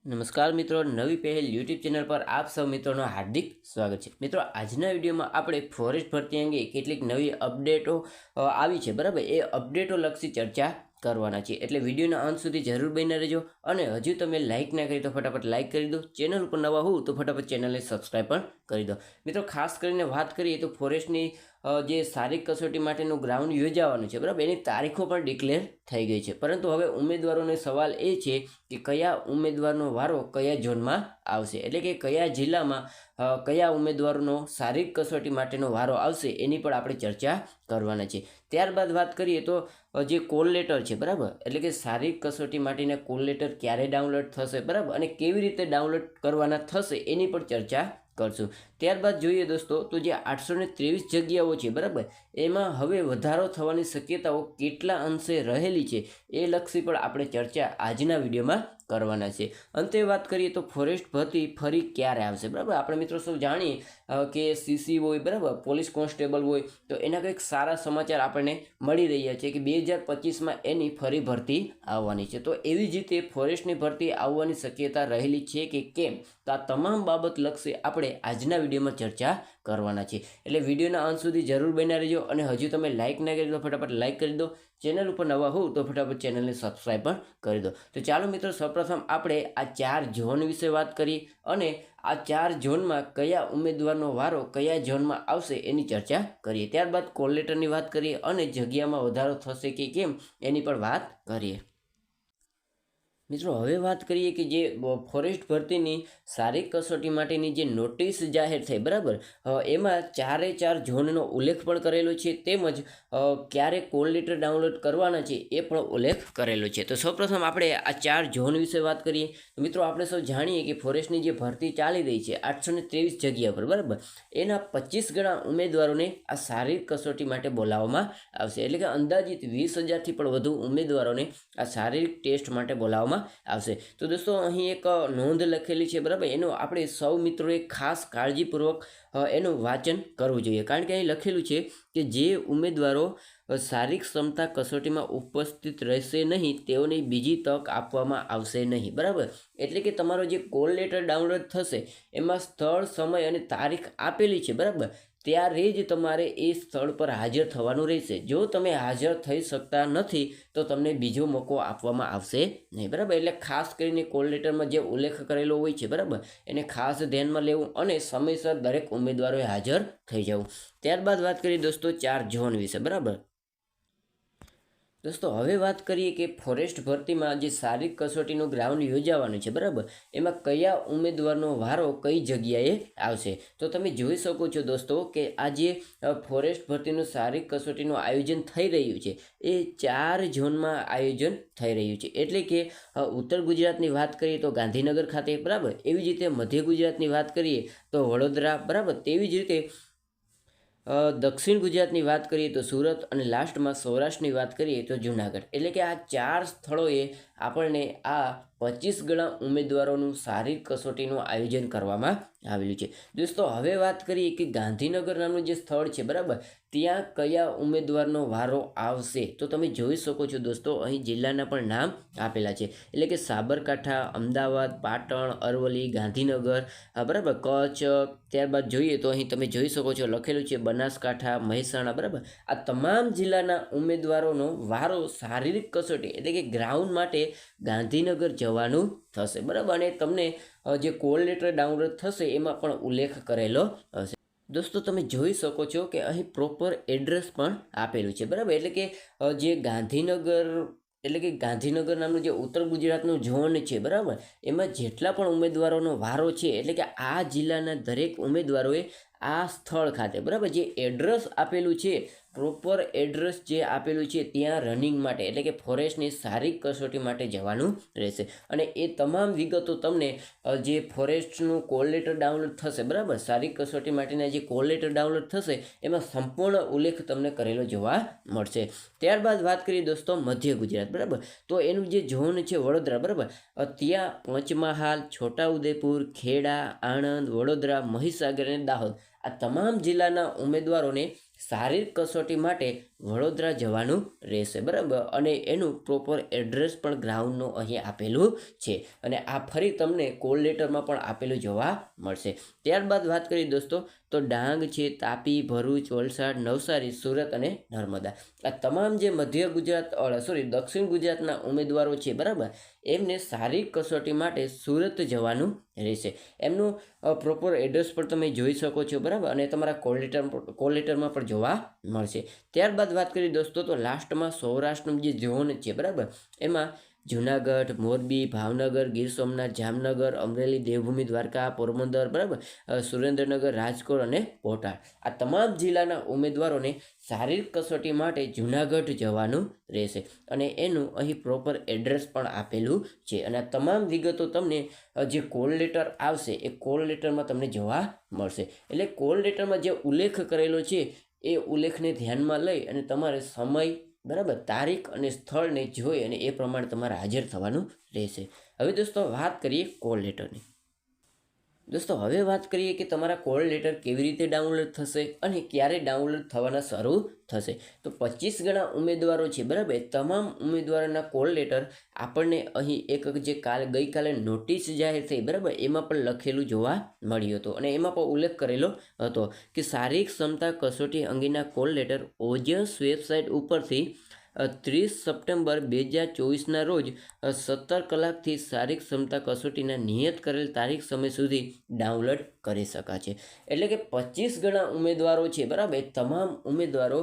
નમસ્કાર મિત્રો, નવી પહેલ યુટ્યુબ ચેનલ પર આપ સૌ મિત્રોનું હાર્દિક સ્વાગત છે। મિત્રો, આજના વિડીયોમાં આપણે ફોરેસ્ટ ભરતી અંગે કેટલીક નવી અપડેટો આવી છે, બરાબર। એ અપડેટો લક્ષી ચર્ચા કરવાના છે, એટલે વિડીયોના અંત સુધી જરૂર બન્યા રહેજો। અને હજુ તમે લાઇક ના કરી તો ફટાફટ લાઇક કરી દો, ચેનલ ઉપર નવા હોવ તો ફટાફટ ચેનલને સબસ્ક્રાઈબ પણ કરી દો। મિત્રો, ખાસ કરીને વાત કરીએ તો ફોરેસ્ટની જે શારીરિક કસોટી માટેનું ગ્રાઉન્ડ યોજાવાનું છે, બરાબર, એની તારીખો પણ ડિક્લેર થઈ ગઈ છે। પરંતુ હવે ઉમેદવારોનો સવાલ એ છે કે કયા ઉમેદવારનો વારો કયા ઝોનમાં આવશે, એટલે કે કયા જિલ્લામાં કયા ઉમેદવારનો શારીરિક કસોટી માટેનો વારો આવશે એની પણ આપણે ચર્ચા કરવાના છે। ત્યારબાદ વાત કરીએ તો જે કોલ લેટર છે, બરાબર, એટલે કે શારીરિક કસોટી માટેના કોલ લેટર ક્યારે ડાઉનલોડ થશે, બરાબર, અને કેવી રીતે ડાઉનલોડ કરવાના થશે એની પણ ચર્ચા કરશું। ત્યારબાદ જોઈએ દોસ્તો તો જે 823 જગ્યાઓ છે, બરાબર, એમાં હવે વધારો થવાની શક્યતાઓ કેટલા અંશે રહેલી છે એ લક્ષી પણ આપણે ચર્ચા આજના વિડીયોમાં કરવાના છે। અંતે વાત કરીએ તો ફોરેસ્ટ ભરતી ફરી ક્યારે આવશે, બરાબર। આપણે મિત્રો સૌ જાણીએ કે સીસી હોય, બરાબર, પોલીસ કોન્સ્ટેબલ હોય, તો એના કંઈક સારા સમાચાર આપણને મળી રહ્યા છે કે 2025માં એની ફરી ભરતી આવવાની છે। તો એવી જ રીતે ફોરેસ્ટની ભરતી આવવાની શક્યતા રહેલી છે કે કેમ, તો આ તમામ બાબત લક્ષી આપણે આજના વિડીયોમાં ચર્ચા કરવાના છે, એટલે વિડીયોના અંત સુધી જરૂર બન્યા રહેજો। અને હજુ તમે લાઇક ના કરી દો ફટાફટ લાઇક કરી દો, ચેનલ ઉપર નવા હોવ તો ફટાફટ ચેનલને સબસ્ક્રાઈબ પણ કરી દો। તો ચાલો મિત્રો, સૌપ્રથમ આપણે આ 4 ઝોન વિશે વાત કરી અને આ 4 ઝોનમાં કયા ઉમેદવારનો વારો કયા ઝોનમાં આવશે એની ચર્ચા કરીએ। ત્યારબાદ કોલ લેટરની વાત કરીએ અને જગ્યામાં વધારો થશે કે કેમ એની પણ વાત કરીએ। મિત્રો, હવે વાત કરીએ કે જે ફોરેસ્ટ ભરતીની શારીરિક કસોટી માટેની જે નોટિસ જાહેર થઈ, બરાબર, એમાં 4 ઝોનનો ઉલ્લેખ પણ કરેલો છે, તેમજ ક્યારે કોલ લેટર ડાઉનલોડ કરવાના છે એ પણ ઉલ્લેખ કરેલો છે। તો સૌપ્રથમ આપણે આ 4 ઝોન વિશે વાત કરીએ તો મિત્રો, આપણે સૌ જાણીએ કે ફોરેસ્ટની જે ભરતી ચાલી રહી છે 823 જગ્યા પર, બરાબર, એના 25 ગણા ઉમેદવારોને આ શારીરિક કસોટી માટે બોલાવવામાં આવશે, એટલે કે અંદાજિત 20,000થી પણ વધુ ઉમેદવારોને આ શારીરિક ટેસ્ટ માટે બોલાવવામાં આવશે। તો દોસ્તો, અહીં એક નોંધ લખેલી છે, બરાબર, એનો આપણે સૌ મિત્રોએ ખાસ કાળજીપૂર્વક એનું વાંચન કરવું જોઈએ, કારણ કે અહીં લખેલું છે કે જે ઉમેદવારો શારીરિક ક્ષમતા કસોટીમાં ઉપસ્થિત રહેશે નહીં તેઓને બીજી તક આપવામાં આવશે નહીં, બરાબર। એટલે કે તમારો જે કોલ લેટર ડાઉનલોડ થશે એમાં સ્થળ, સમય અને તારીખ આપેલી છે, બરાબર, ત્યારે જ તમારે એ સ્થળ પર હાજર થવાનું રહેશે। જો તમે હાજર થઈ શકતા નથી તો તમને બીજો મોકો આપવામાં આવશે નહીં, બરાબર। એટલે ખાસ કરીને કોલ લેટરમાં જે ઉલ્લેખ કરેલો હોય છે, બરાબર, એને ખાસ ધ્યાનમાં લેવું અને સમયસર દરેક ઉમેદવારોએ હાજર થઈ જવું। ત્યારબાદ વાત કરીએ દોસ્તો 4 ઝોન વિશે, બરાબર। દોસ્તો, હવે વાત કરીએ કે ફોરેસ્ટ ભરતીમાં જે શારીરિક કસોટીનું ગ્રાઉન્ડ યોજાવાનું છે, બરાબર, એમાં કયા ઉમેદવારનો વારો કઈ જગ્યાએ આવશે। તો તમે જોઈ શકો છો દોસ્તો કે આ જે ફોરેસ્ટ ભરતીનું શારીરિક કસોટીનું આયોજન થઈ રહ્યું છે એ 4 ઝોનમાં આયોજન થઈ રહ્યું છે, એટલે કે ઉત્તર ગુજરાતની વાત કરીએ તો ગાંધીનગર ખાતે, બરાબર, એવી જ રીતે મધ્ય ગુજરાતની વાત કરીએ તો વડોદરા, બરાબર, તેવી જ રીતે દક્ષિણ ગુજરાતની વાત કરીએ તો સુરત અને લાસ્ટમાં સૌરાષ્ટ્રની વાત કરીએ તો જુનાગઢ। એટલે કે આ 4 સ્થળોએ આપણને આ 25 ગણા ઉમેદવારોનું શારીરિક કસોટીનું આયોજન કરવામાં આવેલું છે। દોસ્તો, હવે વાત કરીએ કે ગાંધીનગર નામનું જે સ્થળ છે, બરાબર, ત્યાં કયા ઉમેદવારનો વારો આવશે। તો તમે જોઈ શકો છો દોસ્તો, અહીં જિલ્લાના પણ નામ આપેલા છે, એટલે કે સાબરકાંઠા, અમદાવાદ, પાટણ, અરવલ્લી, ગાંધીનગર, બરાબર, કચ્છ। ત્યારબાદ જોઈએ તો અહીં તમે જોઈ શકો છો લખેલું છે બનાસકાંઠા, મહેસાણા, બરાબર। આ તમામ જિલ્લાના ઉમેદવારોનો વારો શારીરિક કસોટી એટલે કે ગ્રાઉન્ડ માટે ગાંધીનગર જવાનું થશે, બરાબર, અને તમને જે કોલ લેટર ડાઉનલોડ થશે એમાં પણ ઉલ્લેખ કરેલો હશે। દોસ્તો, તમે જોઈ શકો છો કે અહીં પ્રોપર એડ્રેસ પણ આપેલું છે, બરાબર, એટલે કે જે ગાંધીનગર નામનું જે ઉત્તર ગુજરાતનું ઝોન છે, બરાબર, એમાં જેટલા પણ ઉમેદવારોનો વારો છે, એટલે કે આ જિલ્લાના દરેક ઉમેદવારોએ આ સ્થળ ખાતે, બરાબર, જે એડ્રેસ આપેલું છે, પ્રોપર એડ્રેસ જે આપેલું છે ત્યાં રનિંગ માટે એટલે કે ફોરેસ્ટની શારીરિક કસોટી માટે જવાનું રહેશે। અને એ તમામ વિગતો તમને જે ફોરેસ્ટનું કોલ લેટર ડાઉનલોડ થશે, બરાબર, શારીરિક કસોટી માટેના જે કોલ લેટર ડાઉનલોડ થશે એમાં સંપૂર્ણ ઉલ્લેખ તમને કરેલો જોવા મળશે। ત્યારબાદ વાત કરીએ દોસ્તો મધ્ય ગુજરાત, બરાબર, તો એનું જે ઝોન છે વડોદરા, બરાબર, ત્યાં પંચમહાલ, છોટાઉદેપુર, ખેડા, આણંદ, વડોદરા, મહીસાગર અને દાહોદ, આ તમામ જિલ્લાના ઉમેદવારોને શારીરિક કસોટી માટે વડોદરા જવાનું રહેશે, બરાબર. અને એનું પ્રોપર એડ્રેસ પણ ગ્રાઉન્ડનું અહીં આપેલું છે, અને આ ફરી તમને કોલ લેટરમાં પણ આપેલું જોવા મળશે. ત્યારબાદ વાત કરીએ દોસ્તો તો ડાંગ છે, તાપી, ભરૂચ, વલસાડ, નવસારી, સુરત અને નર્મદા, આ તમામ જે મધ્ય ગુજરાત દક્ષિણ ગુજરાતના ઉમેદવારો છે, બરાબર, એમને શારીરિક કસોટી માટે સુરત જવાનું રહેશે. એમનું પ્રોપર એડ્રેસ પણ તમે જોઈ શકો છો, બરાબર, અને તમારા કોલ લેટરમાં પણ જોવા મળશે. ત્યારબાદ વાત કરીએ દોસ્તો તો લાસ્ટમાં સૌરાષ્ટ્રનું જે ઝોન છે, બરાબર, એમાં જુનાગઢ, મોરબી, ભાવનગર, ગીર સોમનાથ, જામનગર, અમરેલી, દેવભૂમિ દ્વારકા, પોરબંદર, બરાબર, સુરેન્દ્રનગર, રાજકોટ અને બોટાદ, આ તમામ જિલ્લાના ઉમેદવારોને શારીરિક કસોટી માટે જુનાગઢ જવાનું રહેશે, અને એનું અહીં પ્રોપર એડ્રેસ પણ આપેલું છે. અને આ તમામ વિગતો તમને જે કોલ લેટર આવશે એ કોલ લેટરમાં તમને જોવા મળશે. એટલે કોલ લેટરમાં જે ઉલ્લેખ કરેલો છે એ ઉલ્લેખને ધ્યાનમાં લઈ અને તમારે સમય, બરાબર, તારીખ અને સ્થળને જોઈ અને એ પ્રમાણે તમારે હાજર થવાનું રહેશે. હવે દોસ્તો વાત કરીએ કોલ લેટરની. દોસ્તો હવે વાત કરીએ કે તમારા કોલ લેટર કેવી રીતે ડાઉનલોડ થશે અને ક્યારે ડાઉનલોડ થવાના શરૂ થશે. તો 25 ગણા ઉમેદવારો છે, બરાબર, તમામ ઉમેદવારોના કોલ લેટર આપણને અહીં જે ગઈકાલે નોટિસ જાહેર થઈ, બરાબર, એમાં પણ લખેલું જોવા મળ્યું હતું, અને એમાં પણ ઉલ્લેખ કરેલો હતો કે શારીરિક ક્ષમતા કસોટી અંગેના કોલ લેટર ઓજસ વેબસાઇટ ઉપરથી 30 સપ્ટેમ્બર 2024ના રોજ 17 કલાકથી શારીરિક ક્ષમતા કસોટીના નિયત કરેલ તારીખ સમય સુધી ડાઉનલોડ કરી શકાશે. એટલે કે 25 ગણા ઉમેદવારો છે, બરાબર, તમામ ઉમેદવારો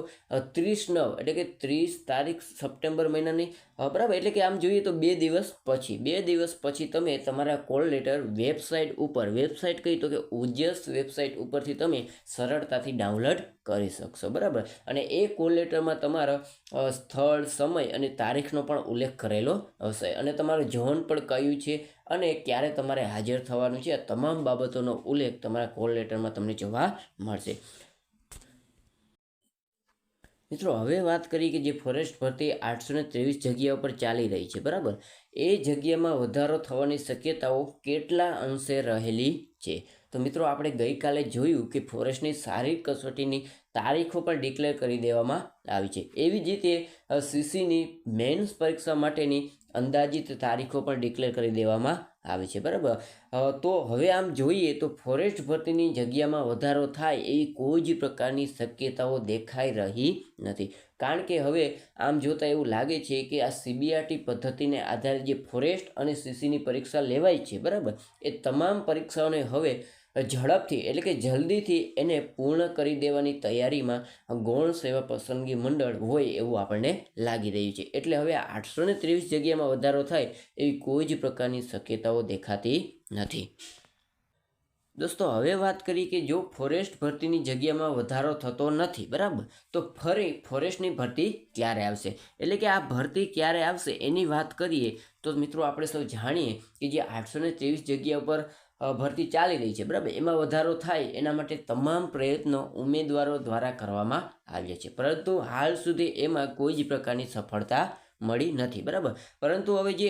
30/9 એટલે કે 30 તારીખ સપ્ટેમ્બર મહિનાની, બરાબર, એટલે કે આમ જોઈએ તો 2 દિવસ પછી તમે તમારા કોલ લેટર વેબસાઇટ કઈ તો કે ઓજસ વેબસાઇટ ઉપરથી તમે સરળતાથી ડાઉનલોડ કરી શકશો, બરાબર. અને એ કોલ લેટરમાં તમારા સ્થળ, સમય અને તારીખનો પણ ઉલ્લેખ કરેલો હશે, અને તમારું ઝોન પણ કયું છે અને ક્યારે તમારે હાજર થવાનું છે, આ તમામ બાબતોનો ઉલ્લેખ તમારા કોલ લેટરમાં તમને જોવા મળશે. મિત્રો હવે વાત કરીએ કે જે ફોરેસ્ટ ભરતી 823 જગ્યાઓ પર ચાલી રહી છે, બરાબર, એ જગ્યામાં વધારો થવાની શક્યતાઓ કેટલા અંશે રહેલી છે. તો મિત્રો આપણે ગઈકાલે જોયું કે ફોરેસ્ટની શારીરિક કસોટીની તારીખો પણ ડિક્લેર કરી દેવામાં આવી છે. એવી જ રીતે સીસીની મેન્સ પરીક્ષા માટેની અંદાજિત તારીખો પણ ડિક્લેર કરી દેવામાં આવે છે, બરાબર. તો હવે આમ જોઈએ તો ફોરેસ્ટ ભરતીની જગ્યામાં વધારો થાય એવી કોઈ જ પ્રકારની શક્યતાઓ દેખાઈ રહી નથી, કારણ કે હવે આમ જોતાં એવું લાગે છે કે આ CBRT પદ્ધતિને આધારે જે ફોરેસ્ટ અને સીસીની પરીક્ષા લેવાય છે, બરાબર, એ તમામ પરીક્ષાઓને હવે ઝડપથી એટલે કે જલ્દીથી એને પૂર્ણ કરી દેવાની તૈયારીમાં ગૌણ સેવા પસંદગી મંડળ હોય એવું આપણને લાગી રહ્યું છે. એટલે હવે 823 જગ્યામાં વધારો થાય એવી કોઈ જ પ્રકારની શક્યતાઓ દેખાતી નથી. દોસ્તો હવે વાત કરીએ કે જો ફોરેસ્ટ ભરતીની જગ્યામાં વધારો થતો નથી, બરાબર, તો ફરી ફોરેસ્ટની ભરતી ક્યારે આવશે, એટલે કે આ ભરતી ક્યારે આવશે એની વાત કરીએ તો મિત્રો આપણે સૌ જાણીએ કે જે 823 જગ્યા પર ભરતી ચાલી રહી છે, બરાબર, એમાં વધારો થાય એના માટે તમામ પ્રયત્નો ઉમેદવારો દ્વારા કરવામાં આવ્યા છે, પરંતુ હાલ સુધી એમાં કોઈ જ પ્રકારની સફળતા મળી નથી, બરાબર. પરંતુ હવે જે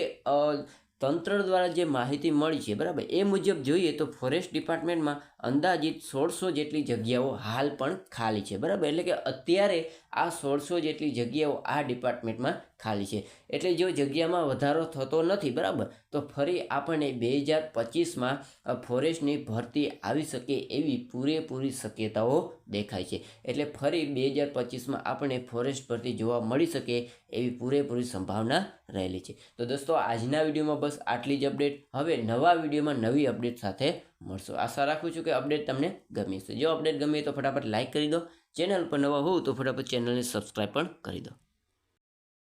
તંત્ર દ્વારા જે માહિતી મળી છે, બરાબર, એ મુજબ જોઈએ તો ફોરેસ્ટ ડિપાર્ટમેન્ટમાં અંદાજિત 1600 જેટલી જગ્યાઓ હાલ પણ ખાલી છે, બરાબર. એટલે કે અત્યારે આ 1600 જેટલી જગ્યાઓ આ ડિપાર્ટમેન્ટમાં ખાલી છે. એટલે જો જગ્યામાં વધારો થતો નથી, બરાબર, તો ફરી આપણને 2025માં ફોરેસ્ટની ભરતી આવી શકે એવી પૂરેપૂરી શક્યતાઓ દેખાય છે. એટલે ફરી 2025માં આપણને ફોરેસ્ટ ભરતી જોવા મળી શકે એવી પૂરેપૂરી સંભાવના રહેલી છે. તો દોસ્તો આજના વિડીયોમાં બસ આટલી જ અપડેટ. હવે નવા વિડીયોમાં નવી અપડેટ સાથે મળશો. આશા રાખું છું કે અપડેટ તમને ગમી હશે. જો અપડેટ ગમી તો ફટાફટ લાઇક કરી દો. ચેનલ પર નવા હોવ તો ફટાફટ ચેનલને સબસ્ક્રાઈબ પણ કરી દો.